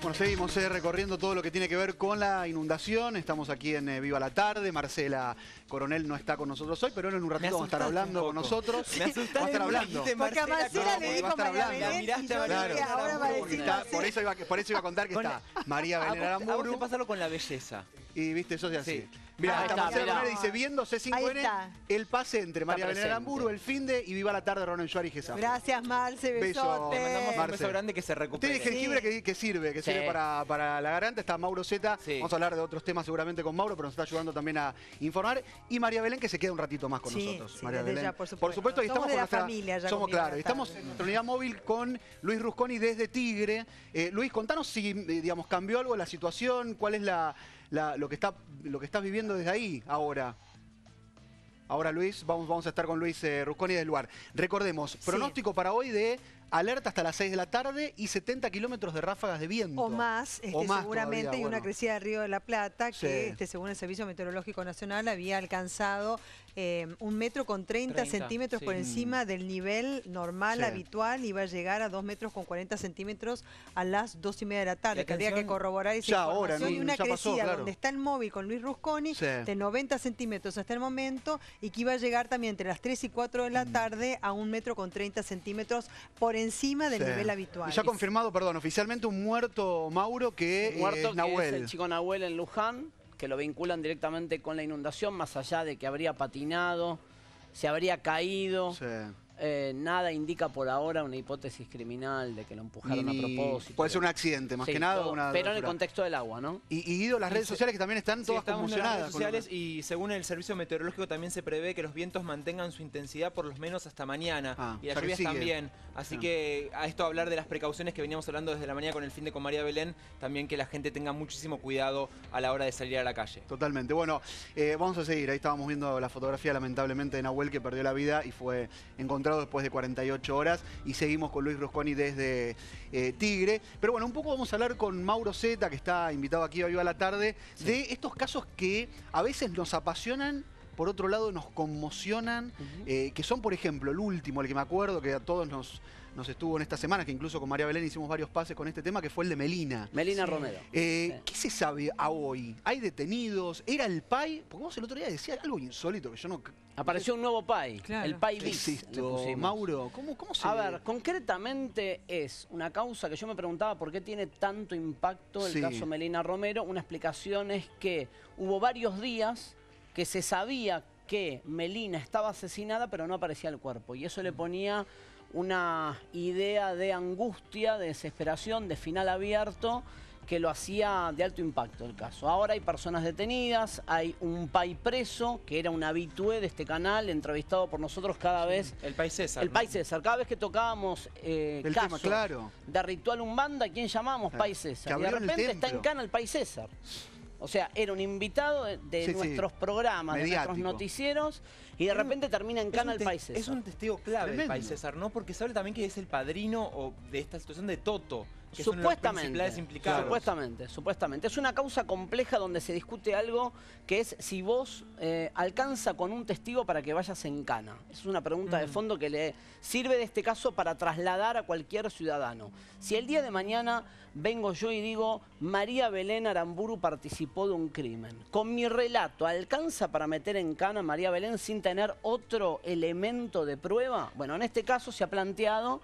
Bueno, seguimos recorriendo todo lo que tiene que ver con la inundación. Estamos aquí en Viva la Tarde. Marcela Coronel no está con nosotros hoy, pero en un ratito va a estar hablando con nosotros. Me asustaste. Va a estar hablando. Porque a Marcela le dijo María Belén y yo dije, ahora va a decir Marcela. Por eso iba a contar que está María Belén Aramburu. A vos te pasa algo con la belleza. Y viste, eso es así. Sí. Mirá, Ahí hasta está, Marcela mirá. Coronel dice, viendo C5N, el pase entre María Belén Aramburu, el Finde y Viva la Tarde, Ronen Suárez y Gesafo. Gracias, Marce, besote. Le mandamos un Marce. beso grande que se recupere. Usted es jengibre que sirve para la garganta. Está Mauro Zeta. Sí. Vamos a hablar de otros temas seguramente con Mauro, pero nos está ayudando también a informar. Y María Belén, que se queda un ratito más con nosotros. Sí, María desde Belén. ya, por supuesto. Y Somos estamos de con la nuestra familia ya. Somos, con Viva claro. la Estamos Tarde. en nuestra unidad móvil con Luis Rusconi desde Tigre. Luis, contanos si, digamos, cambió algo la situación. ¿Cuál es lo que estás viviendo desde ahí ahora? Ahora, Luis, vamos a estar con Luis Rusconi del lugar. Recordemos, pronóstico para hoy de alerta hasta las 6 de la tarde y 70 kilómetros de ráfagas de viento. O más, seguramente, todavía, y una crecida del Río de la Plata que, Sí. según el Servicio Meteorológico Nacional, había alcanzado 1,30 metros centímetros sí. por encima del nivel normal, Sí. habitual, y va a llegar a 2,40 metros a las 2:30 de la tarde. Y Tendría que atención, corroborar esa ya ahora, información. ¿no? Y una Ya pasó, crecida claro. donde está el móvil con Luis Rusconi Sí. de 90 centímetros hasta el momento, y que iba a llegar también entre las 3 y 4 de la tarde a 1,30 metros por encima del Sí. nivel habitual. Y ya confirmado, perdón, oficialmente un muerto, Mauro, que Muerto, es Nahuel. que es el chico Nahuel en Luján, que lo vinculan directamente con la inundación, más allá de que habría patinado, se habría caído. Sí. Nada indica por ahora una hipótesis criminal de que lo empujaron a propósito. Puede ser un accidente, más Sí, que nada. todo, pero en el contexto del agua, ¿no? Y Guido, las redes sociales que también están Sí, todas estamos viendo las conmocionadas. redes sociales y según el Servicio Meteorológico también se prevé que los vientos mantengan su intensidad por lo menos hasta mañana. Y o sea las que lluvias sigue. también. Así que a esto hablar de las precauciones que veníamos hablando desde la mañana con el Finde con María Belén, también que la gente tenga muchísimo cuidado a la hora de salir a la calle. Totalmente. Bueno, vamos a seguir. Ahí estábamos viendo la fotografía, lamentablemente, de Nahuel, que perdió la vida y fue encontrado después de 48 horas. Y seguimos con Luis Rusconi desde Tigre. Pero bueno, un poco vamos a hablar con Mauro Zeta, que está invitado aquí a Viva la Tarde, de estos casos que a veces nos apasionan, por otro lado nos conmocionan, que son, por ejemplo, el último, el que me acuerdo, que a todos nos estuvo en esta semana, que incluso con María Belén hicimos varios pases con este tema, que fue el de Melina. Melina Romero. ¿Qué se sabe a hoy? ¿Hay detenidos? ¿Era el PAI? Porque vos el otro día decías algo insólito que yo no... Apareció un nuevo PAI, Claro. el PAI ¿Qué bis. es le esto, pusimos. Mauro? ¿Cómo se...? A ver, concretamente es una causa que yo me preguntaba por qué tiene tanto impacto el Sí. caso Melina Romero. Una explicación es que hubo varios días que se sabía que Melina estaba asesinada, pero no aparecía el cuerpo. Y eso le ponía una idea de angustia, de desesperación, de final abierto, que lo hacía de alto impacto el caso. Ahora hay personas detenidas, hay un PAI preso, que era un habitué de este canal, entrevistado por nosotros cada vez. El País César. El PAI César. Cada vez que tocábamos El casos tema, claro. de Ritual Umbanda, ¿quién llamamos? Claro. PAI Que César. Y de abrieron el repente está templo. en cana el PAI César. O sea, era un invitado de Sí, nuestros programas, de Mediático. nuestros noticieros, y de repente termina en cana el PAI César. Es un testigo clave el Tremendo. País César, ¿no? Porque se habla también que es el padrino de esta situación de Toto, que es uno de los Supuestamente, principales implicados. supuestamente. Es una causa compleja donde se discute algo que es si vos alcanza con un testigo para que vayas en cana. Es una pregunta de fondo que le sirve de este caso para trasladar a cualquier ciudadano. Si el día de mañana vengo yo y digo María Belén Aramburu participó de un crimen, con mi relato, ¿alcanza para meter en cana a María Belén sin tener otro elemento de prueba? Bueno, en este caso se ha planteado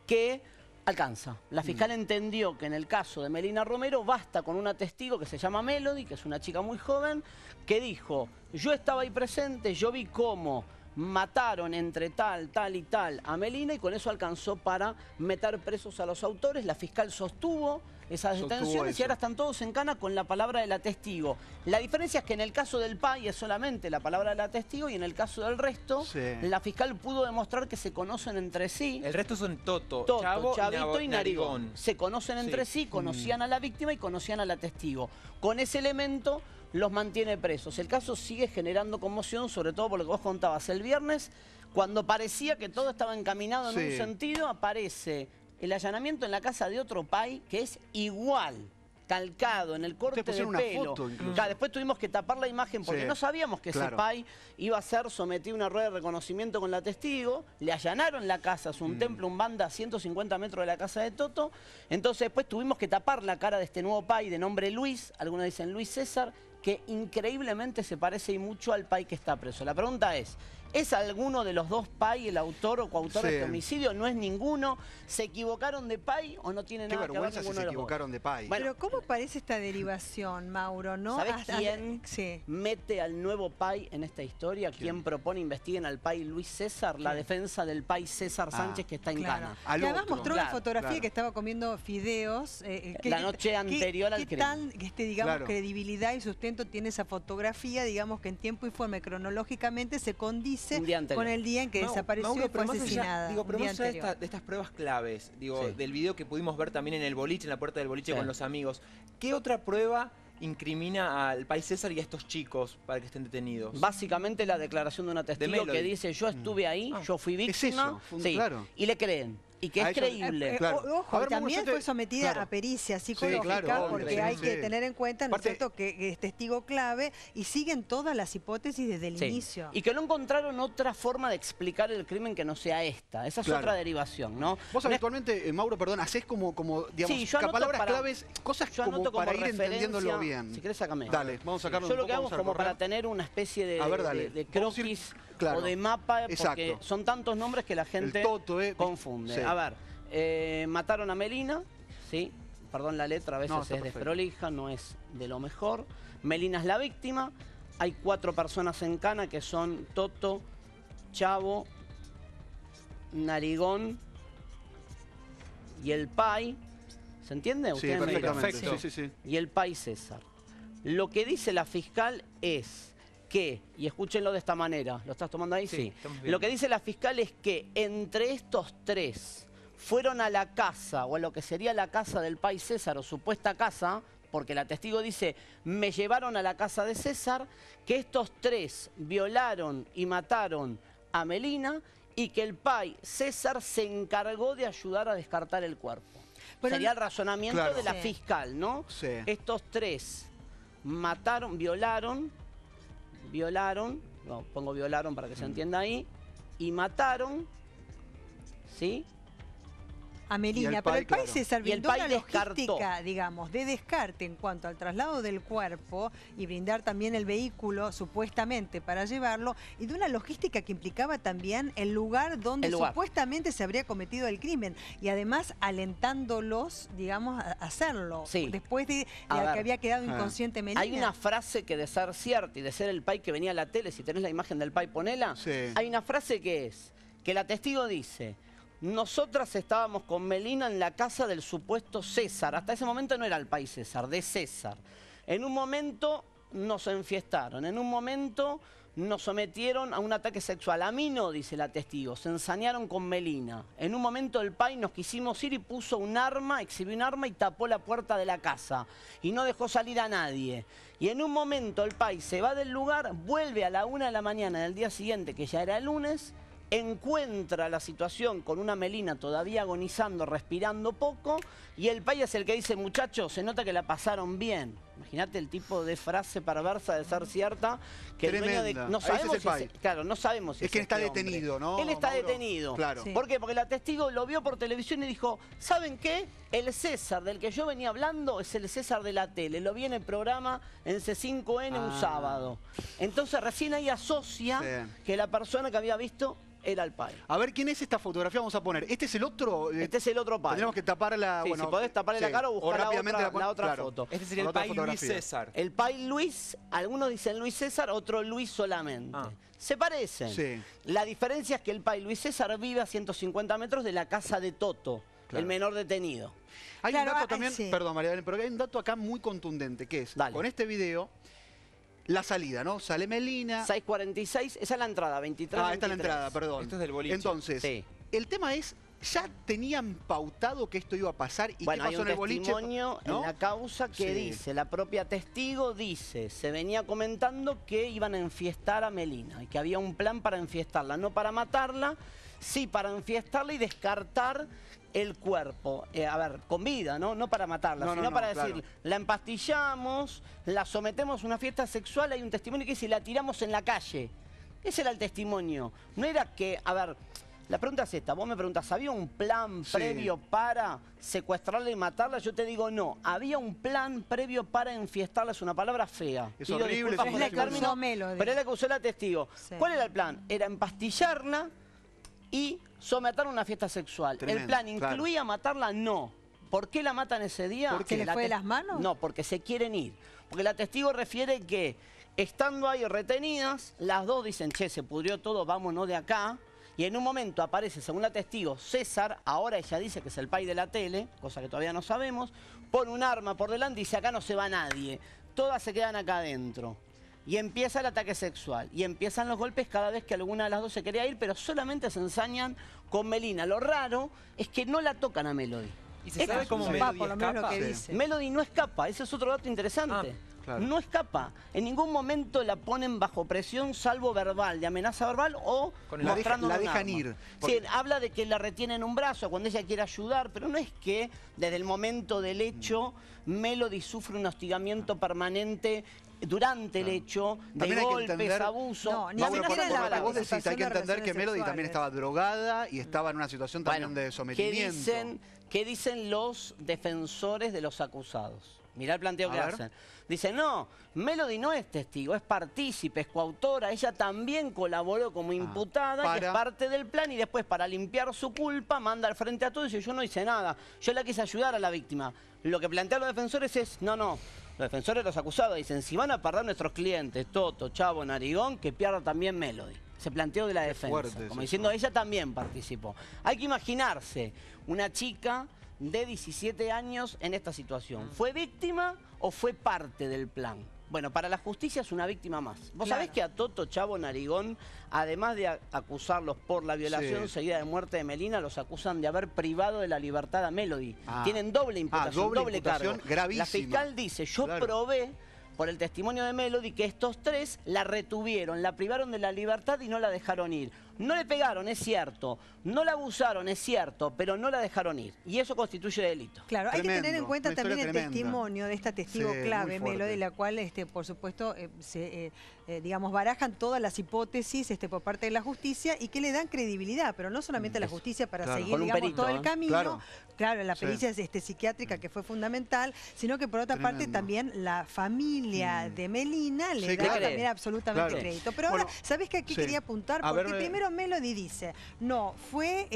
que alcanza. La fiscal entendió que en el caso de Melina Romero basta con una testigo que se llama Melody, que es una chica muy joven, que dijo, yo estaba ahí presente, yo vi cómo mataron entre tal y tal a Melina, y con eso alcanzó para meter presos a los autores. La fiscal sostuvo esas detenciones eso. y ahora están todos en cana con la palabra de la testigo. La diferencia es que en el caso del PAI es solamente la palabra de la testigo, y en el caso del resto, Sí. la fiscal pudo demostrar que se conocen entre sí. El resto son Toto, Toto, Chavo, Chavito y Narigón. Narigón. Se conocen entre sí, conocían a la víctima y conocían a la testigo. Con ese elemento los mantiene presos. El caso sigue generando conmoción, sobre todo por lo que vos contabas. El viernes, cuando parecía que todo estaba encaminado en un sentido, aparece el allanamiento en la casa de otro PAI que es igual calcado en el corte de pusieron pelo. una foto incluso. Claro, después tuvimos que tapar la imagen porque Sí, no sabíamos que ese pai iba a ser sometido a una rueda de reconocimiento con la testigo. Le allanaron la casa, es un templo, un banda a 150 metros de la casa de Toto. Entonces después tuvimos que tapar la cara de este nuevo pai de nombre Luis, algunos dicen Luis César, que increíblemente se parece y mucho al pai que está preso. La pregunta ¿es alguno de los dos pai el autor o coautor de este homicidio? No es ninguno. ¿Se equivocaron de pai o no tiene nada que ver vergüenza ninguno si se de los dos? equivocaron de pai. Bueno, Pero ¿cómo parece esta derivación, Mauro? ¿No? ¿Sabés quién Sí. mete al nuevo pai en esta historia? ¿Quién propone investiguen al pai Luis César? La defensa del pai César Sánchez que está en Claro. cana. Que además otro. mostró una Claro, fotografía claro. que estaba comiendo fideos. La noche anterior al ¿Qué crimen. tan, digamos, Claro. credibilidad y sustento tiene esa fotografía? Digamos que en tiempo y forma, cronológicamente, se condice Un día anterior. con el día en que desapareció Mauro, y fue pero más allá- asesinada. digo, pero un día más allá anterior. de estas pruebas claves, Sí. del video que pudimos ver también en el boliche, en la puerta del boliche Sí. con los amigos, ¿qué otra prueba incrimina al pai César y a estos chicos para que estén detenidos? Básicamente la declaración de una testigo Melody. que dice yo estuve ahí, yo fui víctima. eso, Sí, claro. y le creen. Y que A es ellos- creíble. Claro. Ojo, A ver, Mauro, también yo te- fue sometida claro. a pericia psicológica, claro, porque obvio, hay sí, que sí. tener en cuenta, ¿no es Aparte- cierto?, que es testigo clave y siguen todas las hipótesis desde el Sí. inicio. Y que no encontraron otra forma de explicar el crimen que no sea esta. Esa es Claro. otra derivación, ¿no? Vos No es- habitualmente, Mauro, perdón, hacés como digamos, Sí, yo anoto palabras para- claves, cosas yo como anoto como para ir referencia, entendiéndolo bien. Si querés, sácame. Dale, vamos a sacarlo Yo un lo que poco, hago vamos a es como recorrer. para tener una especie de, A ver, dale. de Vamos a ir- croquis claro. o de mapa, porque Exacto. son tantos nombres que la gente Toto, confunde. sí. A ver, mataron a Melina, ¿sí? Perdón la letra, a veces No, está es perfecto. desprolija, no es de lo mejor. Melina es la víctima. Hay 4 personas en cana que son Toto, Chavo, Narigón y el pai. ¿Se entiende? Sí, Ustedes me dirán. perfectamente. Perfecto. Sí, sí, sí. Y el pai César. Lo que dice la fiscal es que, y escúchenlo de esta manera, ¿lo estás tomando ahí? Sí, Sí. estamos viendo. Lo que dice la fiscal es que entre estos 3 fueron a la casa, o a lo que sería la casa del pai César, o supuesta casa, porque la testigo dice, me llevaron a la casa de César, que estos 3 violaron y mataron a Melina, y que el pai César se encargó de ayudar a descartar el cuerpo. Pero Sería no- el razonamiento Claro. de la Sí. fiscal, ¿no? Sí. Estos 3 mataron, violaron, no, pongo violaron para que se entienda ahí, y mataron, ¿sí? A Melina, Y el pero pai, el pai claro. César Y el brindó pai una descartó. logística, digamos, de descarte en cuanto al traslado del cuerpo y brindar también el vehículo, supuestamente, para llevarlo, y de una logística que implicaba también el lugar donde El lugar. supuestamente se habría cometido el crimen, y además alentándolos, digamos, a hacerlo, Sí. después de A ver. que había quedado inconsciente Melina. Hay una frase que de ser cierta y de ser el pai que venía a la tele, si tenés la imagen del pai, ponela. Sí. Hay una frase que es, que la testigo dice, nosotras estábamos con Melina en la casa del supuesto César. Hasta ese momento no era el pai César, de César. En un momento nos enfiestaron, en un momento nos sometieron a un ataque sexual. A mí no, dice la testigo, se ensañaron con Melina. En un momento el pai nos quisimos ir y puso un arma, exhibió un arma y tapó la puerta de la casa. Y no dejó salir a nadie. Y en un momento el pai se va del lugar, vuelve a la 1 de la mañana del día siguiente, que ya era el lunes, encuentra la situación con una Melina todavía agonizando, respirando poco, y el pai es el que dice, muchachos, se nota que la pasaron bien. Imagínate el tipo de frase perversa de ser cierta, que el dueño de... Tremenda. No Ese es sabemos el si pai. claro, no sabemos si Es que está este hombre. detenido, ¿no, Él está Mauro? detenido. Claro. Sí. ¿Por qué? Porque la testigo lo vio por televisión y dijo, ¿saben qué? El César del que yo venía hablando es el César de la tele. Lo vi en el programa en C5N un Ah. sábado. Entonces recién ahí asocia Sí. que la persona que había visto era el pai. A ver, ¿quién es esta fotografía? Vamos a poner. ¿Este es el otro? Este es el otro pai. Tendríamos que taparla. Sí, bueno, si podés taparle la cara o buscar la rápidamente otra claro. foto. Este sería La el otra pai Luis fotografía. César. El pai Luis, algunos dicen Luis César, otro Luis solamente. Ah. Se parecen. Sí. La diferencia es que el pai Luis César vive a 150 metros de la casa de Toto, Claro. el menor detenido. Hay Claro, un dato también, sí. perdón María Belén, pero hay un dato acá muy contundente, que es, Dale. con este video, la salida, ¿no? Sale Melina. 6:46, esa es la entrada, 23. Ah, esta es la 23. entrada, perdón. Esto es del boliche. Entonces, Sí. el tema es, ¿ya tenían pautado que esto iba a pasar? ¿Y Bueno, qué hay pasó un en el boliche? testimonio ¿No? en la causa que Sí. dice, la propia testigo dice, se venía comentando que iban a enfiestar a Melina y que había un plan para enfiestarla, no para matarla, sí para enfiestarla y descartar el cuerpo, a ver, con vida, ¿no? No para matarla, sino para decir, la empastillamos, la sometemos a una fiesta sexual, hay un testimonio que dice, la tiramos en la calle. Ese era el testimonio. No era que, a ver, la pregunta es esta, vos me preguntás, ¿había un plan previo para secuestrarla y matarla? Yo te digo no, había un plan previo para enfiestarla, es una palabra fea. Es Pido horrible. disculpas por el término, pero es la que usó la testigo. Sí. ¿Cuál era el plan? Era empastillarla y someterla a una fiesta sexual. Tremendo, ¿El plan incluía matarla? No. ¿Por qué la matan ese día? ¿Por qué le fue de las manos? No, porque se quieren ir. Porque la testigo refiere que estando ahí retenidas, las dos dicen, che, se pudrió todo, vámonos de acá. Y en un momento aparece, según la testigo, César, ahora ella dice que es el pai de la tele, cosa que todavía no sabemos, pone un arma por delante y dice, acá no se va nadie, todas se quedan acá adentro. Y empieza el ataque sexual, y empiezan los golpes cada vez que alguna de las dos se quería ir, pero solamente se ensañan con Melina. Lo raro es que no la tocan a Melody. ¿Y se sabe cómo papá, Melody por lo menos lo escapa? que dice. Melody no escapa, ese es otro dato interesante. Claro. No escapa. En ningún momento la ponen bajo presión, salvo verbal, de amenaza verbal o Con el- mostrando la un dejan arma. ir. Sí, habla de que la retiene en un brazo cuando ella quiere ayudar, pero no es que desde el momento del hecho Melody sufre un hostigamiento permanente durante el hecho, de También hay que golpes, entender- abuso. No, ni Mauro, siquiera por en la lo que vos decís, hay participación que de entender que relaciones Melody también sexuales. estaba drogada y estaba en una situación también de sometimiento. ¿Qué dicen los defensores de los acusados? Mirá el planteo que A ver. hacen. Dicen, no, Melody no es testigo, es partícipe, es coautora. Ella también colaboró como imputada y es parte del plan. Y después, para limpiar su culpa, manda al frente a todos y dice, yo no hice nada. Yo la quise ayudar a la víctima. Lo que plantean los defensores es, no. Los defensores de los acusados dicen, si van a perder nuestros clientes, Toto, Chavo, Narigón, que pierda también Melody. Se planteó de la defensa, fuerte como es diciendo, eso. ella también participó. Hay que imaginarse una chica de 17 años en esta situación. ¿Fue víctima o fue parte del plan? Bueno, para la justicia es una víctima más. ¿Vos sabés que a Toto, Chavo, Narigón, además de acusarlos por la violación seguida de muerte de Melina, los acusan de haber privado de la libertad a Melody? Tienen doble imputación, doble cargo. Gravísima. La fiscal dice, yo probé por el testimonio de Melody que estos tres la retuvieron, la privaron de la libertad y no la dejaron ir. No le pegaron, es cierto. No la abusaron, es cierto, pero no la dejaron ir. Y eso constituye delito. Claro, hay que tener en Tremendo, cuenta una también el historia tremenda. testimonio de esta testigo Sí, clave, muy fuerte. Melody, la cual, por supuesto, digamos, barajan todas las hipótesis por parte de la justicia y que le dan credibilidad, pero no solamente a la justicia para seguir, Con un digamos, perito, todo el camino. Claro, la Sí. pericia psiquiátrica que fue fundamental, sino que por otra parte Tremendo. también la familia de Melina le Sí, da claro. también absolutamente Claro. crédito. Pero Bueno, ahora, ¿sabés que aquí sí. quería apuntar? A Porque ver, primero Melody dice, no, fue,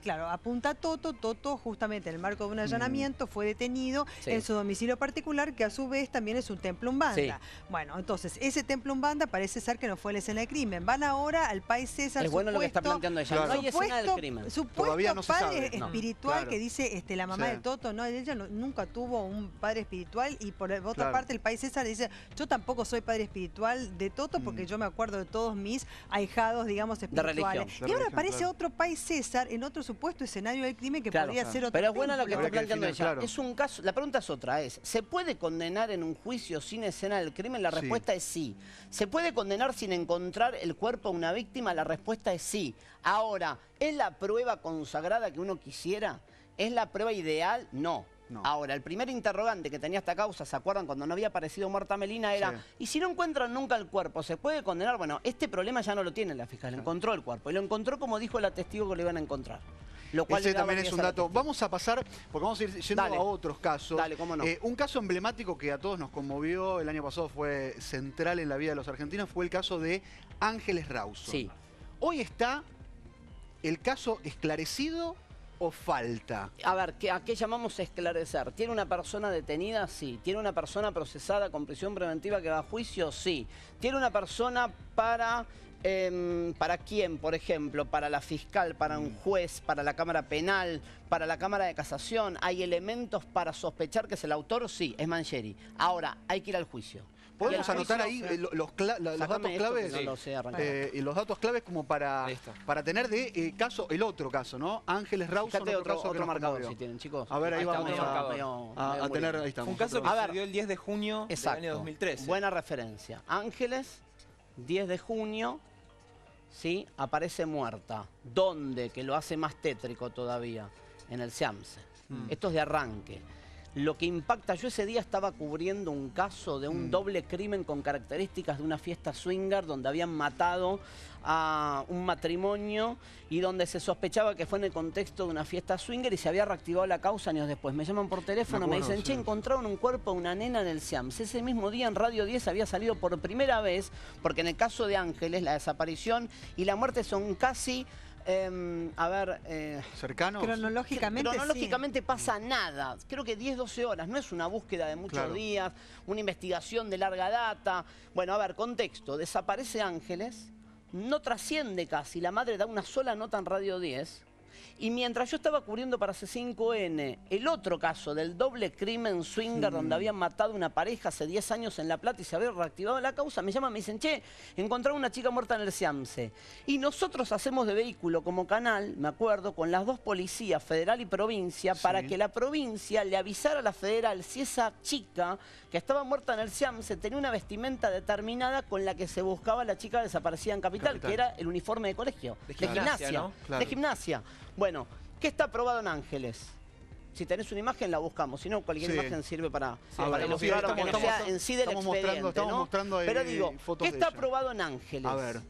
claro, apunta a Toto justamente en el marco de un allanamiento, fue detenido en su domicilio particular, que a su vez también es un templo umbanda. Bueno, entonces, ese templo umbanda parece ser que no fue la escena del crimen. Van ahora al país César, Es bueno lo que está planteando ella. No hay escena del crimen. Supuesto Todavía no se padre sabe. espiritual Claro. que dice la mamá Sí. de Toto, no, ella nunca tuvo un padre espiritual, y por otra Claro. parte el país César dice, yo tampoco soy padre espiritual de Toto porque yo me acuerdo de todos mis ahijados, digamos, espirituales. religión. Y ahora religión, aparece claro. otro país César en otro supuesto escenario del crimen que Claro, podría ser otro pero es buena lo que templo. está planteando ella. Claro. Es un caso, la pregunta es otra, ¿se puede condenar en un juicio sin escena del crimen? La Sí. respuesta es sí. ¿Se puede condenar sin encontrar el cuerpo de una víctima? La respuesta es sí. Ahora, ¿es la prueba consagrada que uno quisiera? ¿Es la prueba ideal? No. No. Ahora, el primer interrogante que tenía esta causa, ¿se acuerdan? Cuando no había aparecido muerta Melina, era, Sí. ¿y si no encuentran nunca el cuerpo, se puede condenar? Bueno, este problema ya no lo tiene la fiscal, encontró el cuerpo. Y lo encontró como dijo la testigo que lo iban a encontrar. Lo cual Ese le da también es validez un a la dato. testigo. Vamos a pasar, porque vamos a ir yendo Dale. a otros casos. Dale, cómo no. Un caso emblemático que a todos nos conmovió el año pasado, fue central en la vida de los argentinos, fue el caso de Ángeles Rawson. Sí. Hoy está el caso esclarecido o falta. A ver, ¿a qué llamamos esclarecer? ¿Tiene una persona detenida? Sí. ¿Tiene una persona procesada con prisión preventiva que va a juicio? Sí. ¿Tiene una persona para quién, por ejemplo? Para la fiscal, para un juez, para la Cámara Penal, para la Cámara de Casación. ¿Hay elementos para sospechar que es el autor? Sí, es Mangieri. Ahora, hay que ir al juicio. ¿Podemos Y el anotar juicio- ahí los datos Sácame esto, claves? que no lo sé arrancar. Y los datos claves como para Ahí está. tener de caso, el otro caso, ¿no? Ángeles Rawson, Fíjate otro caso que otro nos marcador conmovió. si tienen, chicos. A ver, ahí está, vamos medio a marcador. tener, ahí Fue estamos. un caso que A ver. sucedió el 10 de junio del año 2013. Buena referencia. Ángeles, 10 de junio, ¿sí? Aparece muerta. ¿Dónde? Que lo hace más tétrico todavía. en el SEAMSE. Esto es de arranque. Lo que impacta, yo ese día estaba cubriendo un caso de un doble crimen con características de una fiesta swinger donde habían matado a un matrimonio y donde se sospechaba que fue en el contexto de una fiesta swinger y se había reactivado la causa años después. Me llaman por teléfono, me dicen, che, encontraron un cuerpo de una nena en el SEAMSE. Ese mismo día en Radio 10 había salido por primera vez, porque en el caso de Ángeles la desaparición y la muerte son casi... ¿cercanos? Cronológicamente pasa nada. Creo que 10, 12 horas. No es una búsqueda de muchos días, una investigación de larga data. Bueno, a ver, contexto. Desaparece Ángeles, no trasciende casi. La madre da una sola nota en Radio 10. Y mientras yo estaba cubriendo para C5N el otro caso del doble crimen swinger donde habían matado a una pareja hace 10 años en La Plata y se había reactivado la causa, me llaman, me dicen, che, encontraron una chica muerta en el SEAMSE. Y nosotros hacemos de vehículo como canal, me acuerdo, con las dos policías, federal y provincia, para que la provincia le avisara a la federal si esa chica que estaba muerta en el SEAMSE tenía una vestimenta determinada con la que se buscaba a la chica desaparecida en Capital, que era el uniforme de colegio, de gimnasia, ¿no? De gimnasia. Bueno, ¿qué está aprobado en Ángeles? Si tenés una imagen la buscamos, si no cualquier imagen sirve para ilustrar, aunque no sea en sí del expediente, ¿no? Pero digo, ¿qué está aprobado en Ángeles? A ver.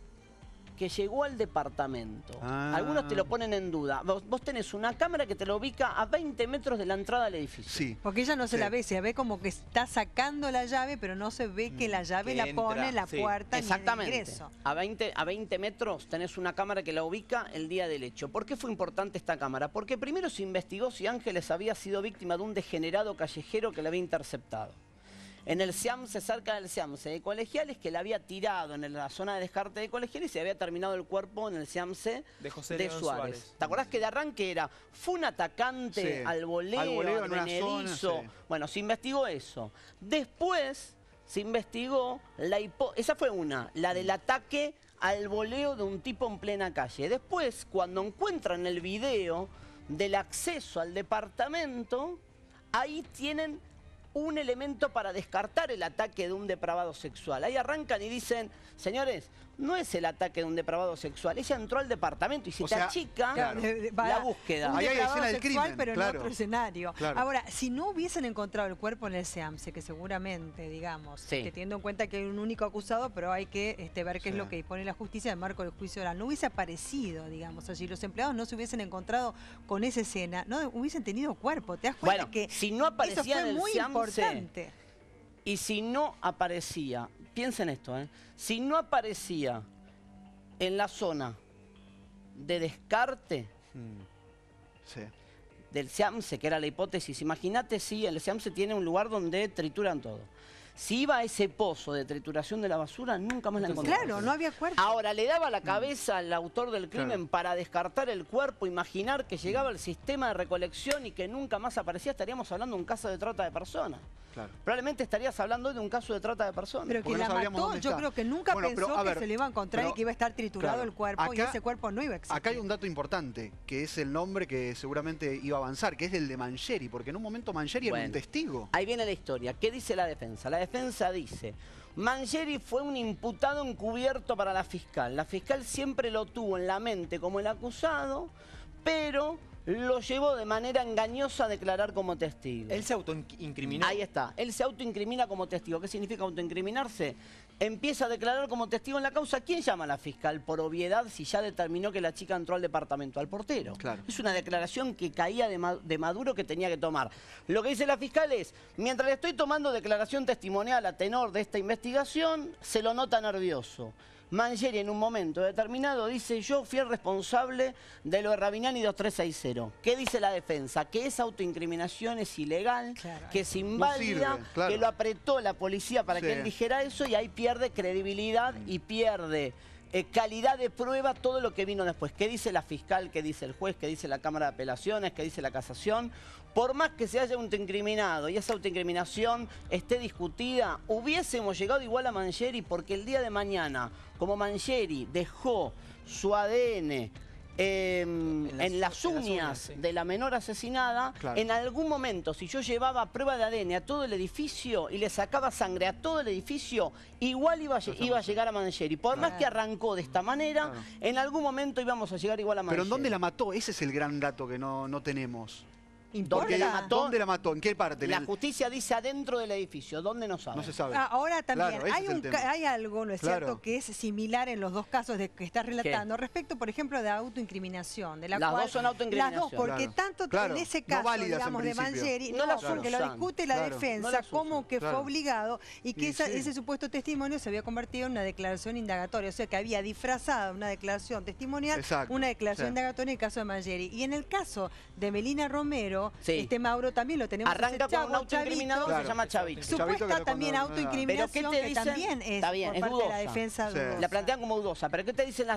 Que llegó al departamento. Algunos te lo ponen en duda. Vos tenés una cámara que te lo ubica a 20 metros de la entrada del edificio. Sí. Porque ella no se la ve, se ve como que está sacando la llave, pero no se ve que la llave la pone en la puerta ni en el ingreso. A 20 metros tenés una cámara que la ubica el día del hecho. ¿Por qué fue importante esta cámara? Porque primero se investigó si Ángeles había sido víctima de un degenerado callejero que la había interceptado. En el SEAMSE, cerca del SEAMSE de Colegiales, que la había tirado en la zona de descarte de Colegiales y se había terminado el cuerpo en el SEAMSE de Suárez. ¿Te acordás que de arranque fue un atacante al voleo, advenedizo? Bueno, se investigó eso. Después se investigó esa fue la del ataque al voleo de un tipo en plena calle. Después, cuando encuentran el video del acceso al departamento, ahí tienen un elemento para descartar el ataque de un depravado sexual. Ahí arrancan y dicen, señores, no es el ataque de un depravado sexual, ella entró al departamento y se te achica la búsqueda. Un ahí hay escena del sexual, crimen, pero en otro escenario. Claro. Ahora, si no hubiesen encontrado el cuerpo en el SEAMSE, que seguramente, digamos, teniendo en cuenta que hay un único acusado, pero hay que ver qué es lo que dispone la justicia en el marco del juicio oral, no hubiese aparecido, digamos, allí los empleados no se hubiesen encontrado con esa escena, no hubiesen tenido cuerpo. ¿Te das cuenta que si no aparecía eso fue en el muy SEAMSE, importante? Y si no aparecía, piensen esto, si no aparecía en la zona de descarte del SEAMSE, que era la hipótesis, imagínate si el SEAMSE tiene un lugar donde trituran todo. Si iba a ese pozo de trituración de la basura, nunca más la encontramos. Claro, no había cuerpo. Ahora, le daba la cabeza al autor del crimen para descartar el cuerpo, imaginar que llegaba el sistema de recolección y que nunca más aparecía, estaríamos hablando de un caso de trata de personas. Probablemente estarías hablando de un caso de trata de personas. Pero que la mató, yo creo que nunca pensó que se le iba a encontrar y que iba a estar triturado el cuerpo y ese cuerpo no iba a existir. Acá hay un dato importante, que es el nombre que seguramente iba a avanzar, que es el de Mangieri, porque en un momento Mangieri era un testigo. Ahí viene la historia. ¿Qué dice la defensa? La defensa dice, Mangieri fue un imputado encubierto para la fiscal. La fiscal siempre lo tuvo en la mente como el acusado, pero lo llevó de manera engañosa a declarar como testigo. ¿Él se autoincriminó? Ahí está. Él se autoincrimina como testigo. ¿Qué significa autoincriminarse? Empieza a declarar como testigo en la causa. ¿Quién llama a la fiscal? Por obviedad, si ya determinó que la chica entró al departamento, al portero. Es una declaración que caía de Maduro que tenía que tomar. Lo que dice la fiscal es, mientras le estoy tomando declaración testimonial a tenor de esta investigación, se lo nota nervioso. Mangieri en un momento determinado dice, yo fui el responsable de lo de Rabiniani 2360. ¿Qué dice la defensa? Que esa autoincriminación es ilegal, que es inválida, que lo apretó la policía para que él dijera eso y ahí pierde credibilidad y pierde calidad de prueba todo lo que vino después. ¿Qué dice la fiscal? ¿Qué dice el juez? ¿Qué dice la Cámara de Apelaciones? ¿Qué dice la casación? Por más que se haya autoincriminado y esa autoincriminación esté discutida, hubiésemos llegado igual a Mangieri porque el día de mañana, como Mangieri dejó su ADN en las uñas sí. de la menor asesinada, Claro. en algún momento, si yo llevaba prueba de ADN a todo el edificio y le sacaba sangre a todo el edificio, igual iba a llegar a Mangieri. Por más que arrancó de esta manera, Claro. en algún momento íbamos a llegar igual a Mangieri. Pero ¿en dónde la mató? Ese es el gran dato que no tenemos. ¿Dónde la mató? ¿Dónde la mató? ¿En qué parte? La justicia dice adentro del edificio. ¿Dónde no sabe? No se sabe. Ahora también Claro, ese hay, es el tema. hay algo, ¿no es Claro. cierto?, que es similar en los dos casos de que estás relatando, respecto, por ejemplo, de autoincriminación. De la Las cual, dos son autoincriminación. Las dos, porque Claro. tanto Claro. en ese No caso, válidas en digamos, de principio. Mangieri, No las porque lo usan. discute la Claro. No defensa las como usan. que Claro. fue obligado y que Y sí. ese supuesto testimonio se había convertido en una declaración indagatoria, o sea que había disfrazado una declaración testimonial, Exacto. una declaración Sí. indagatoria en el caso de Mangieri. Y en el caso de Melina Romero, Sí. Mauro también lo tenemos. Arranca ese con un autoincriminado que Claro. se llama Chavito. Chavito que Supuesta era también cuando- autoincriminación Pero ¿qué te que dicen? también es Está bien, por es parte de la dudosa. defensa Sí. dudosa. La plantean como dudosa, pero ¿qué te dicen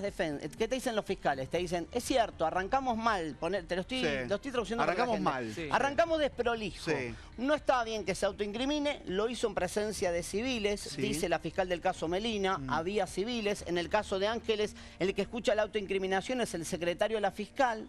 qué te dicen los fiscales? Te dicen, es cierto, arrancamos mal, te lo estoy traduciendo para la Arrancamos gente. mal. Sí. Arrancamos desprolijo. Sí. No estaba bien que se autoincrimine, lo hizo en presencia de civiles, Sí. dice la fiscal del caso Melina, había civiles. En el caso de Ángeles, el que escucha la autoincriminación es el secretario de la fiscal,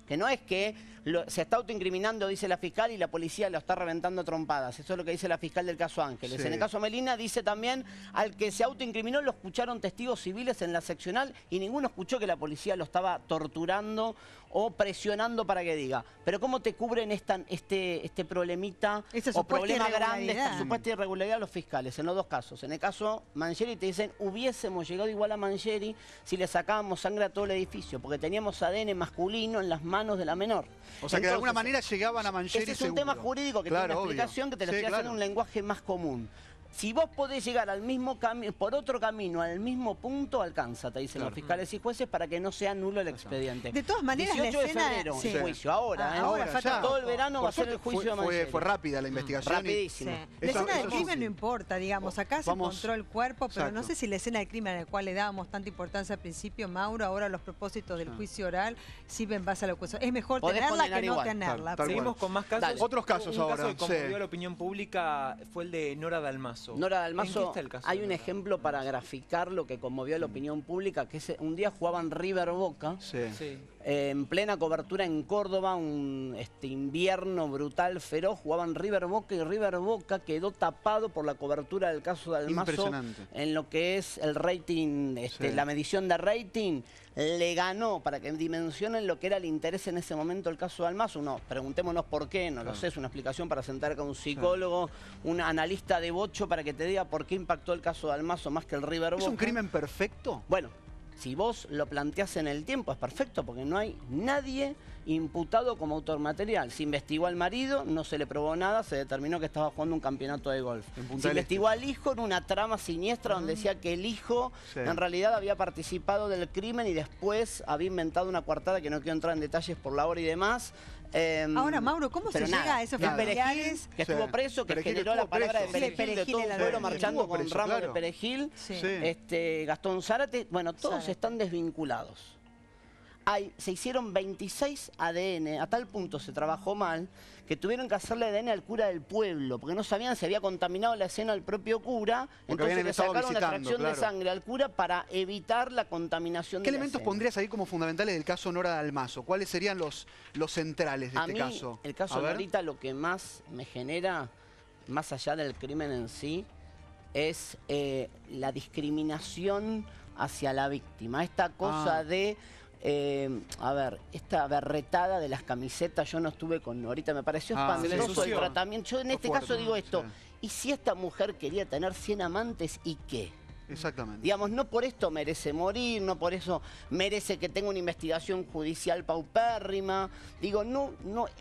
que no es que se está autoincriminando, dice la fiscal, y la policía lo está reventando a trompadas. Eso es lo que dice la fiscal del caso Ángeles. Sí. En el caso Melina dice también, al que se autoincriminó lo escucharon testigos civiles en la seccional y ninguno escuchó que la policía lo estaba torturando o presionando para que diga. Pero ¿cómo te cubren este problemita Esa o supuesta problema grande, irregularidad? esta supuesta irregularidad los fiscales? En los dos casos. En el caso Mangieri te dicen, hubiésemos llegado igual a Mangieri si le sacábamos sangre a todo el edificio, porque teníamos ADN masculino en las manos de la menor. O sea que de alguna Entonces, manera llegaban a Mangieri ese es un seguro. tema jurídico que Claro, tiene una obvio. explicación que te lo Sí, estoy haciendo claro. en un lenguaje más común. Si vos podés llegar al mismo por otro camino, al mismo punto, alcanza, te dicen Claro. los fiscales y jueces, para que no sea nulo el expediente. De todas maneras, la 18 de escena... febrero, sí. el juicio, ahora, ¿eh? Ahora, falta todo el poco. verano Por va a ser el suerte juicio de Mangieri. fue rápida la investigación. Rapidísimo. Sí. Eso- La escena del eso crimen sí. no importa, digamos. Acá se Vamos- encontró el cuerpo, pero no Exacto. sé si la escena del crimen al cual le dábamos tanta importancia al principio, Mauro, ahora los propósitos del juicio oral sirven en base a la acusación. Es mejor Podés tenerla condenar que no igual. tenerla. Tal Seguimos cual. con más casos. Dale. Otros casos Un ahora, caso que conmovió sí. a la opinión pública fue el de Nora Dalmazo. Nora ¿En qué Dalmazo, está el caso hay de un Nora ejemplo para graficar lo que conmovió a la opinión pública, que es un día jugaban River Boca, Sí. Sí. en plena cobertura en Córdoba, un invierno brutal, feroz, jugaban River Boca y River Boca quedó tapado por la cobertura del caso de Dalmazo Impresionante. en lo que es el rating, Sí. la medición de rating, le ganó, para que dimensionen lo que era el interés en ese momento el caso de Dalmazo. No, preguntémonos por qué, no lo sé, es una explicación para sentar con un psicólogo, un analista de bocho para que te diga por qué impactó el caso de Dalmazo más que el River Boca. ¿Es un crimen perfecto? Bueno, si vos lo planteás en el tiempo es perfecto porque no hay nadie imputado como autor material. Se investigó al marido, no se le probó nada, se determinó que estaba jugando un campeonato de golf. En Punta Se del investigó al hijo en una trama siniestra donde decía que el hijo Sí. en realidad había participado del crimen y después había inventado una coartada que no quiero entrar en detalles por la hora y demás. Ahora, Mauro, ¿cómo pero se nada. llega a esos El Perejil, familiares? que Sí. estuvo preso, que Perejil generó la estuvo palabra de preso. Perejil, Sí, de todo un Perejil pueblo era- marchando estuvo con preso, ramos claro. de Perejil. Sí. Sí. Gastón Zárate, bueno, todos Sí. están desvinculados. Se hicieron 26 ADN, a tal punto se trabajó mal que tuvieron que hacerle ADN al cura del pueblo, porque no sabían si había contaminado la escena al propio cura, Porque habían entonces le estado sacaron una visitando, extracción de claro. sangre al cura para evitar la contaminación ¿Qué de la elementos escena. pondrías ahí como fundamentales del caso Nora Dalmazo? ¿Cuáles serían los centrales de A este mí, caso? el caso A de ver. Norita, lo que más me genera, más allá del crimen en sí, es la discriminación hacia la víctima. Esta cosa Ah. de, esta berretada de las camisetas, yo no estuve con Norita, me pareció Ah, se le espantoso el ensució. tratamiento. Yo en Fue este fuerte, caso digo esto, sí. ¿y si esta mujer quería tener 100 amantes y qué? Exactamente. Digamos, no por esto merece morir, no por eso merece que tenga una investigación judicial paupérrima. Digo, no,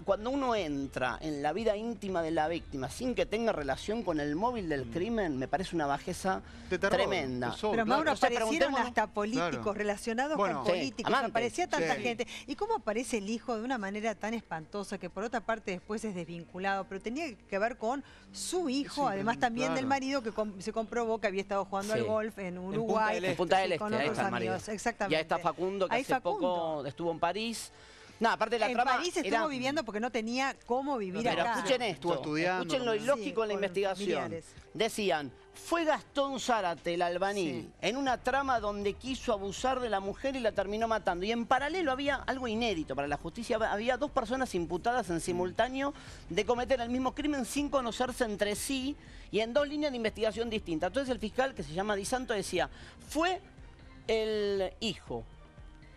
cuando uno entra en la vida íntima de la víctima sin que tenga relación con el móvil del crimen, me parece una bajeza De terror, tremenda. de sol, Pero claro. Mauro, O sea, aparecieron preguntémonos- hasta políticos, Claro. relacionados Bueno. con Sí, políticos, amantes. aparecía tanta Sí. gente. ¿Y cómo aparece el hijo de una manera tan espantosa que por otra parte después es desvinculado? Pero tenía que ver con su hijo, Sí, además también claro. del marido que se comprobó que había estado jugando Sí. al golf en Punta Uruguay. del En Punta del sí, Este, con ahí otros está el marido. amigos, exactamente. Ya está Facundo, que Ahí hace Facundo. poco estuvo en París. No, aparte de la trama París estuvo viviendo porque no tenía cómo vivir Pero acá. escuchen esto, Estuvo estudiando, escuchen lo ilógico en la por investigación. familiares. Decían, fue Gastón Zárate, el albañil, en una trama donde quiso abusar de la mujer y la terminó matando. Y en paralelo había algo inédito para la justicia. Había 2 personas imputadas en simultáneo de cometer el mismo crimen sin conocerse entre sí y en 2 líneas de investigación distintas. Entonces el fiscal, que se llama Di Santo, decía, fue el hijo.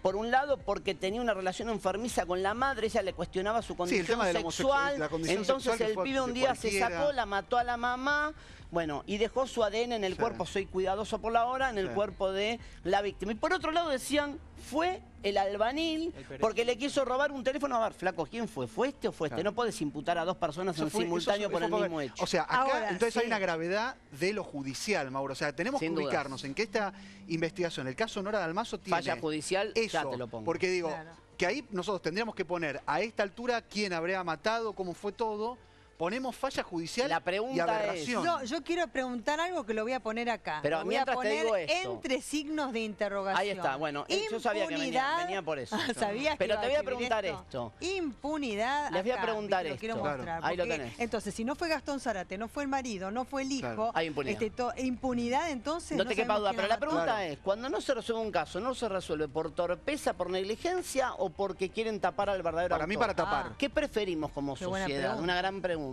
Por un lado, porque tenía una relación enfermiza con la madre, ella le cuestionaba su condición tema de sexual. la condición Entonces sexual que el fue pibe un de día se cualquiera. sacó, la mató a la mamá, bueno, y dejó su ADN en el Sí. cuerpo, soy cuidadoso por la hora, en el Sí. cuerpo de la víctima. Y por otro lado decían, fue el albañil porque le quiso robar un teléfono. A ver, flaco, ¿quién fue? ¿Fue este o fue este? Claro. No puedes imputar a 2 personas Eso en fue- simultáneo eso por el fue- mismo hecho. O sea, acá Ahora, entonces sí. hay una gravedad de lo judicial, Mauro. O sea, tenemos Sin que dudas. ubicarnos en que esta investigación, el caso Nora Dalmazo, tiene Falla judicial, eso, ya te lo pongo. porque digo, Claro. que ahí nosotros tendríamos que poner a esta altura quién habría matado, cómo fue todo. Ponemos falla judicial La pregunta y aberración. No, yo quiero preguntar algo que lo voy a poner acá. Pero lo voy a mientras te poner digo esto. entre signos de interrogación. Ahí está, bueno, yo sabía que venía por eso. ¿Sabías que Pero iba te voy a escribir preguntar esto. Impunidad. Les voy a acá, preguntar ¿viste? Lo quiero esto. mostrar. Claro, ahí lo porque, tenés. Entonces, si no fue Gastón Zárate, no fue el marido, no fue el hijo. Claro. Hay impunidad. Impunidad, entonces. No te quepa sabemos duda, quién pero la mató. pregunta Claro. es, cuando no se resuelve un caso, ¿no se resuelve por torpeza, por negligencia o porque quieren tapar al verdadero Para mí, autor? para tapar. Ah. ¿Qué preferimos como Qué buena sociedad? pregunta. Una gran pregunta.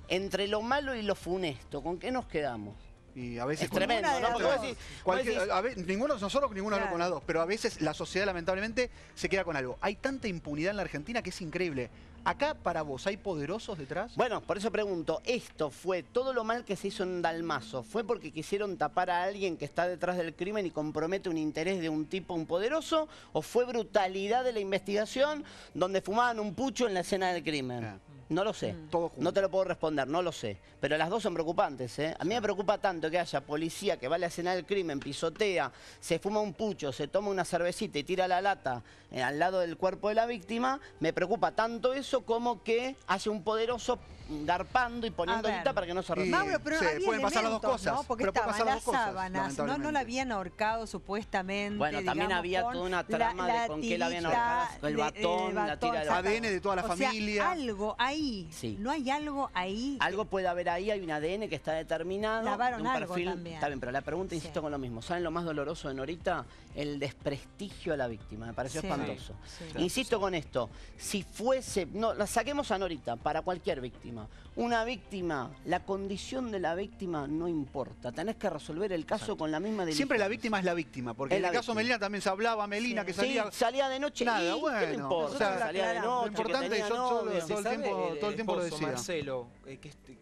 Entre lo malo y lo funesto, ¿con qué nos quedamos? Y a veces Es tremendo, Ninguna de ¿no? las Porque vos dos. decís, Cualquier- vos decís, a ver, ninguno, nosotros ninguno habla Claro. con las dos, pero a veces la sociedad lamentablemente se queda con algo. Hay tanta impunidad en la Argentina que es increíble. Acá para vos, ¿hay poderosos detrás? bueno, por eso pregunto, ¿esto fue todo lo mal que se hizo en Dalmazo? ¿Fue porque quisieron tapar a alguien que está detrás del crimen y compromete un interés de un tipo, un poderoso? ¿O fue brutalidad de la investigación donde fumaban un pucho en la escena del crimen? Ah. No lo sé. Todo junto. No te lo puedo responder, no lo sé. Pero las dos son preocupantes, ¿eh? A mí me preocupa tanto que haya policía que va a la escena del crimen, pisotea, se fuma un pucho, se toma una cervecita y tira la lata al lado del cuerpo de la víctima. Me preocupa tanto eso como que haya un poderoso garpando y poniendo A ver. guita para que no se Y- resuelva. Mauro, pero Sí, había pueden pasar las dos elementos, cosas, ¿no? Porque pero pueden estaban pasar las las dos cosas, sábanas, no lamentablemente. la habían ahorcado supuestamente. Bueno, también digamos, había con toda una trama de con qué la habían tirita, ahorcado, el batón, la tira del exacto. ADN de toda la O sea, familia. algo ahí. Sí. No hay algo ahí. Algo puede haber ahí, hay un ADN que está determinado. Lavaron de un algo perfil. también. Está bien, pero la pregunta, insisto, Sí. con lo mismo. ¿Saben lo más doloroso de Norita? El desprestigio a la víctima. Me pareció Sí. espantoso. Sí. Insisto con esto. Si fuese. No, la saquemos a Norita, para cualquier víctima. Una víctima, la condición de la víctima no importa. Tenés que resolver el caso con la misma diligencia. Siempre la víctima es la víctima, porque Es en la el caso víctima. Melina también se hablaba, Melina Sí. que Sí, salía... salía de noche. Nada, ¿y qué bueno, le importa? o sea, Salía de lo noche. que importante, tenía yo novio. todo el ¿Se sabe tiempo- todo el tiempo lo esposo, decía. Marcelo,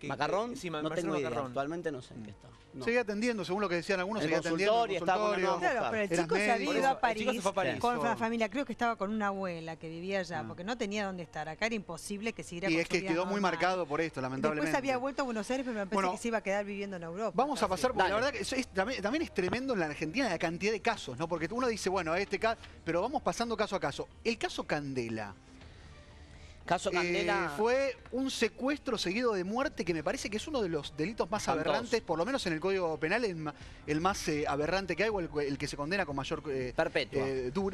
¿Macarrón? Sí, no Marcelo tengo idea. Macarrón. Actualmente no sé en qué está. No. Seguía atendiendo, según lo que decían algunos, El seguía atendiendo. consultorio, estaba con una nueva Claro, pero el Eras chico se médico. había Por ido eso, a el chico París se fue a París. con la familia, creo que estaba con una abuela que vivía allá, Ah. porque no tenía dónde estar. Acá era imposible que siguiera Y con es su que vida quedó muy normal. marcado por esto, lamentablemente. Después había vuelto a Buenos Aires, pero me parece Bueno, que se iba a quedar viviendo en Europa. Vamos a pasar, porque Dale. la verdad que eso también es tremendo en la Argentina la cantidad de casos, ¿no? Porque uno dice, bueno, este caso, pero vamos pasando caso a caso. El caso Candela. Caso Candela. Fue un secuestro seguido de muerte que me parece que es uno de los delitos más Espantoso. aberrantes, por lo menos en el Código Penal, el más aberrante que hay, o el que se condena con mayor Perpetua.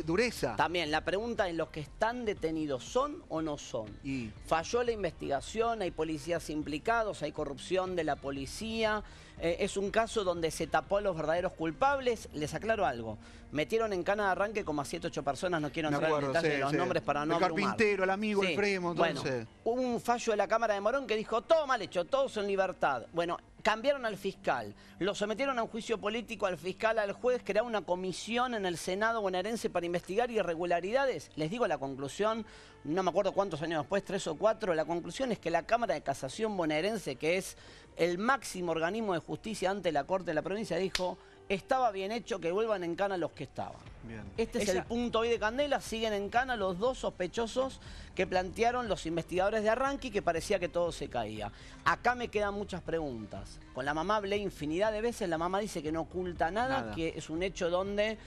dureza. También la pregunta es, ¿los que están detenidos son o no son? Y Falló la investigación, hay policías implicados, hay corrupción de la policía. Es un caso donde se tapó a los verdaderos culpables. Les aclaro algo. Metieron en cana de arranque como a 7 o 8 personas, no quiero me entrar en acuerdo, detalle sí, de los sí. nombres para no El abrumar. carpintero, el amigo, el primo, Bueno, entonces. hubo un fallo de la Cámara de Morón que dijo, todo mal hecho, todos en libertad. Bueno, cambiaron al fiscal, lo sometieron a un juicio político al fiscal, al juez, crearon una comisión en el Senado bonaerense para investigar irregularidades. Les digo la conclusión, no me acuerdo cuántos años después, 3 o 4, la conclusión es que la Cámara de Casación bonaerense, que es el máximo organismo de justicia ante la Corte de la provincia, dijo, estaba bien hecho que vuelvan en cana los que estaban. Bien. Este es Ella- el punto hoy de Candela, siguen en cana los dos sospechosos que plantearon los investigadores de arranque y que parecía que todo se caía. Acá me quedan muchas preguntas. Con la mamá hablé infinidad de veces, la mamá dice que no oculta nada, Nada. que es un hecho donde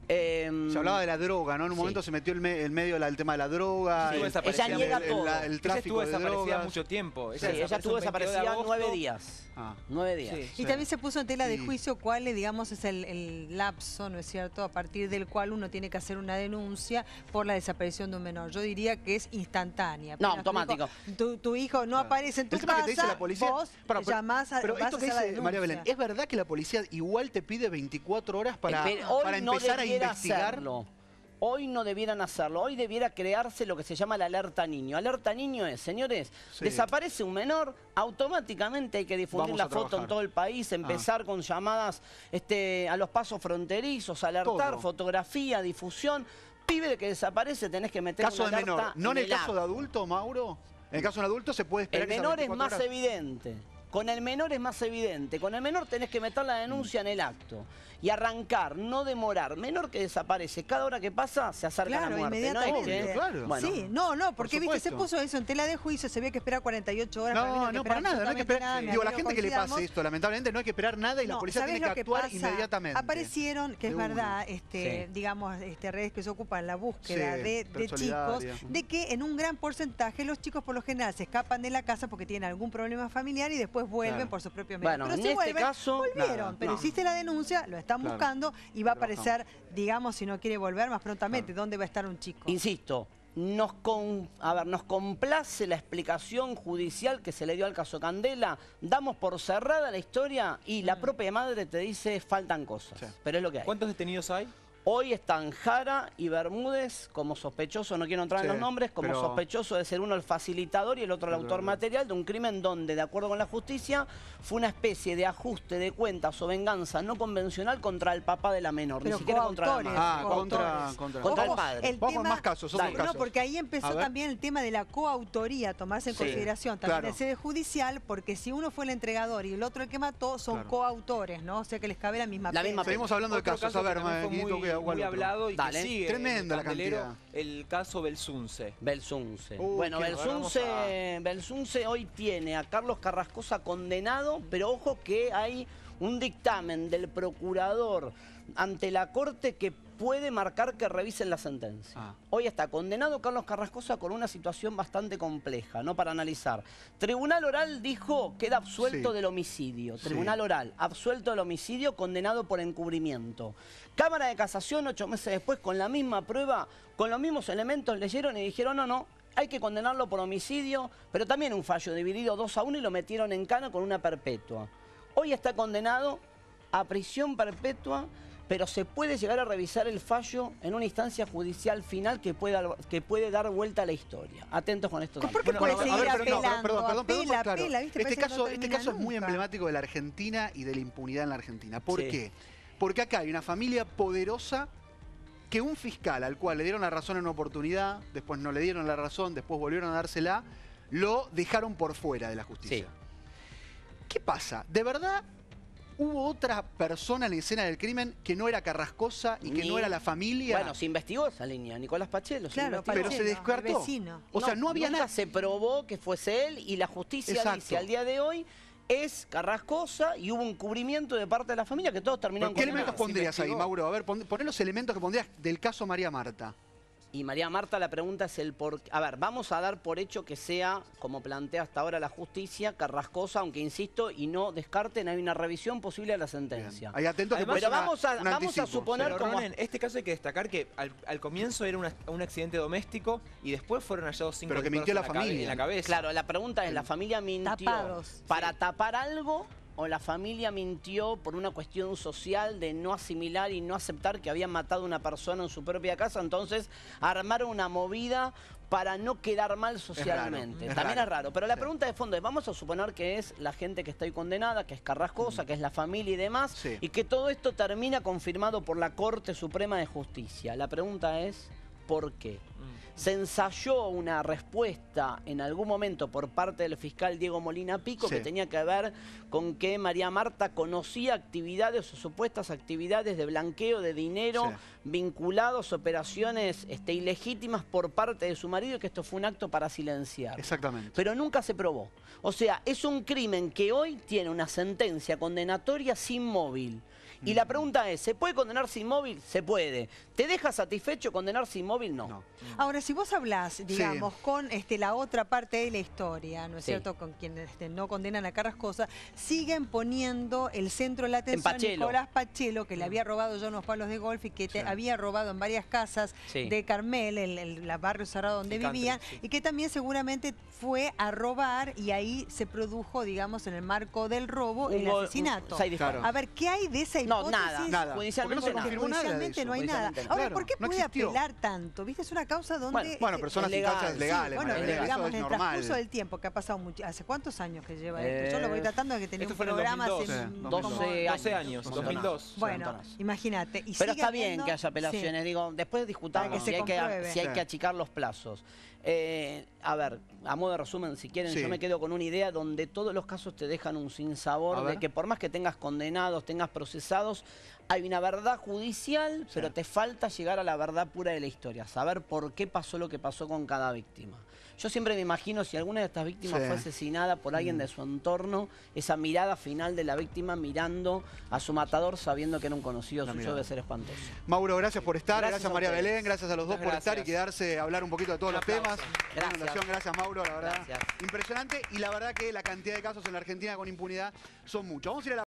Se hablaba de la droga, ¿no? En un momento se metió en medio del tema de la droga. Ella niega todo. El tráfico de drogas. Mucho tiempo. Ella estuvo desaparecida 9 días. 9 días. Y también se puso en tela de juicio cuál, digamos, es el lapso, ¿no es cierto?, a partir del cual uno tiene que hacer una denuncia por la desaparición de un menor. Yo diría que es instantánea. No, automático. Tu hijo no aparece en tu casa, que te dice la policía, vos llamás a pero esto que dice María Belén, ¿es verdad que la policía igual te pide 24 horas para empezar a investigar? Hoy no debieran hacerlo, hoy debiera crearse lo que se llama la alerta niño. Alerta niño es, señores, desaparece un menor, automáticamente hay que difundir la foto en todo el país, empezar con llamadas a los pasos fronterizos, alertar, fotografía, difusión. Pibe que desaparece, tenés que meter caso una alerta menor, ¿no en el caso de adulto, Mauro? En el caso de un adulto se puede esperar. El menor es más evidente. Con el menor es más evidente. Con el menor tenés que meter la denuncia en el acto. Y arrancar, no demorar. Menor que desaparece, cada hora que pasa se acerca a la muerte. Inmediatamente. Bueno, sí, porque viste, se puso eso en tela de juicio, se había que esperar 48 horas. No, para nada, no hay que esperar. Digo, la gente que le pase esto, lamentablemente no hay que esperar nada y la policía tiene que actuar inmediatamente. Aparecieron, que es verdad, digamos, redes que se ocupan la búsqueda de chicos, de que en un gran porcentaje los chicos por lo general se escapan de la casa porque tienen algún problema familiar y después vuelven por sus propios medios. Bueno, pero en este caso, volvieron, pero hiciste la denuncia, lo están buscando y va a aparecer, digamos, si no quiere volver más prontamente, dónde va a estar un chico. Insisto, nos complace la explicación judicial que se le dio al caso Candela, damos por cerrada la historia y la propia madre te dice faltan cosas, pero es lo que hay. ¿Cuántos detenidos hay? Hoy están Jara y Bermúdez como sospechosos, no quiero entrar en los nombres, como sospechoso de ser uno el facilitador y el otro el autor material de un crimen donde, de acuerdo con la justicia, fue una especie de ajuste de cuentas o venganza no convencional contra el papá de la menor, ni siquiera contra la madre. Contra el padre. Vamos con más casos, otros casos. No, porque ahí empezó también el tema de la coautoría, tomarse en consideración también en sede judicial, porque si uno fue el entregador y el otro el que mató, son coautores, ¿no? O sea que les cabe la misma pena. Seguimos hablando de casos, a ver, muy hablado y que sigue tremenda la cantidad. El caso Belsunce. Bueno, Belsunce hoy tiene a Carlos Carrascosa condenado, pero ojo que hay un dictamen del procurador ante la Corte que puede marcar que revisen la sentencia. Hoy está condenado Carlos Carrascosa con una situación bastante compleja, ¿no? Para analizar. Tribunal Oral dijo queda absuelto del homicidio. Tribunal Oral, absuelto del homicidio, condenado por encubrimiento. Cámara de Casación, 8 meses después, con la misma prueba, con los mismos elementos, leyeron y dijeron no, hay que condenarlo por homicidio, pero también un fallo dividido 2-1 y lo metieron en cana con una perpetua. Hoy está condenado a prisión perpetua, pero se puede llegar a revisar el fallo en una instancia judicial final que puede dar vuelta a la historia. Atentos con esto. ¿Por qué puede seguir apelando? Perdón. Este caso es muy emblemático de la Argentina y de la impunidad en la Argentina. ¿Por qué? Porque acá hay una familia poderosa que un fiscal al cual le dieron la razón en una oportunidad, después no le dieron la razón, después volvieron a dársela, lo dejaron por fuera de la justicia. ¿Qué pasa? ¿De verdad hubo otra persona en la escena del crimen que no era Carrascosa y que no era la familia? Bueno, se investigó esa línea, Nicolás Pachelo. Claro, pero se descartó. O sea, no había nada. Se probó que fuese él y la justicia dice al día de hoy es Carrascosa y hubo un cubrimiento de parte de la familia que todos terminaron con. ¿Qué elementos pondrías ahí, Mauro? A ver, poné los elementos que pondrías del caso María Marta. Y María Marta, la pregunta es el por qué. A ver, vamos a dar por hecho que sea, como plantea hasta ahora la justicia, Carrascosa, aunque insisto, y no descarten, hay una revisión posible de la sentencia. Ahí atento que pero vamos a suponer como... En este caso hay que destacar que al comienzo era un accidente doméstico y después fueron hallados 5 pero que mintió la familia en la cabeza. Claro, la pregunta es, ¿la familia mintió para tapar algo o la familia mintió por una cuestión social de no asimilar y no aceptar que habían matado a una persona en su propia casa? Entonces armaron una movida para no quedar mal socialmente. También es raro. Pero la pregunta de fondo es, vamos a suponer que es la gente que está ahí condenada, que es Carrascosa, que es la familia y demás, y que todo esto termina confirmado por la Corte Suprema de Justicia. La pregunta es, ¿por qué? Se ensayó una respuesta en algún momento por parte del fiscal Diego Molina Pico que tenía que ver con que María Marta conocía actividades o supuestas actividades de blanqueo de dinero vinculados a operaciones ilegítimas por parte de su marido y que esto fue un acto para silenciar. Exactamente. Pero nunca se probó. O sea, es un crimen que hoy tiene una sentencia condenatoria sin móvil. Y la pregunta es, ¿se puede condenar sin móvil? Se puede. ¿Te deja satisfecho condenar sin móvil? No. Ahora, si vos hablás, digamos, con la otra parte de la historia, ¿no es Sí. cierto?, con quienes no condenan a Carrascosa, siguen poniendo el centro de la atención a Pachelo. Nicolás Pachelo, que le había robado ya unos palos de golf y que había robado en varias casas de Carmel, el barrio cerrado donde vivían, y que también seguramente fue a robar y ahí se produjo, digamos, en el marco del robo, el asesinato. Claro. A ver, ¿qué hay de esa hipótesis? Nada. Judicialmente Porque no se confirmó nada de Judicialmente eso. no hay nada. Judicialmente no. Ahora, Claro, ¿por qué no puede existió. apelar tanto? ¿Viste? Es una causa donde... Bueno, pero son las instancias legales. Bueno, María pero Belén, digamos, eso en es el normal. transcurso del tiempo, que ha pasado mucho, ¿hace cuántos años que lleva esto? Yo lo voy tratando de que tenía Esto un fue en el programa 2002. hace... Sí, 12 años, 2002. Bueno, imagínate. Y Pero sigue está bien habiendo- que haya apelaciones, digo, después discutamos Para que se si compruebe. hay que achicar los plazos. A ver, a modo de resumen, si quieren, yo me quedo con una idea donde todos los casos te dejan un sinsabor de que por más que tengas condenados, tengas procesados, hay una verdad judicial, pero te falta llegar a la verdad pura de la historia, saber por qué pasó lo que pasó con cada víctima. Yo siempre me imagino si alguna de estas víctimas fue asesinada por alguien de su entorno, esa mirada final de la víctima mirando a su matador sabiendo que era un conocido suyo debe ser espantoso. Mauro, gracias por estar, gracias a María ustedes. Belén, gracias a los dos por estar y quedarse a hablar un poquito de todos los temas. Gracias Mauro, la verdad, impresionante. Y la verdad que la cantidad de casos en la Argentina con impunidad son muchos. Vamos a ir a la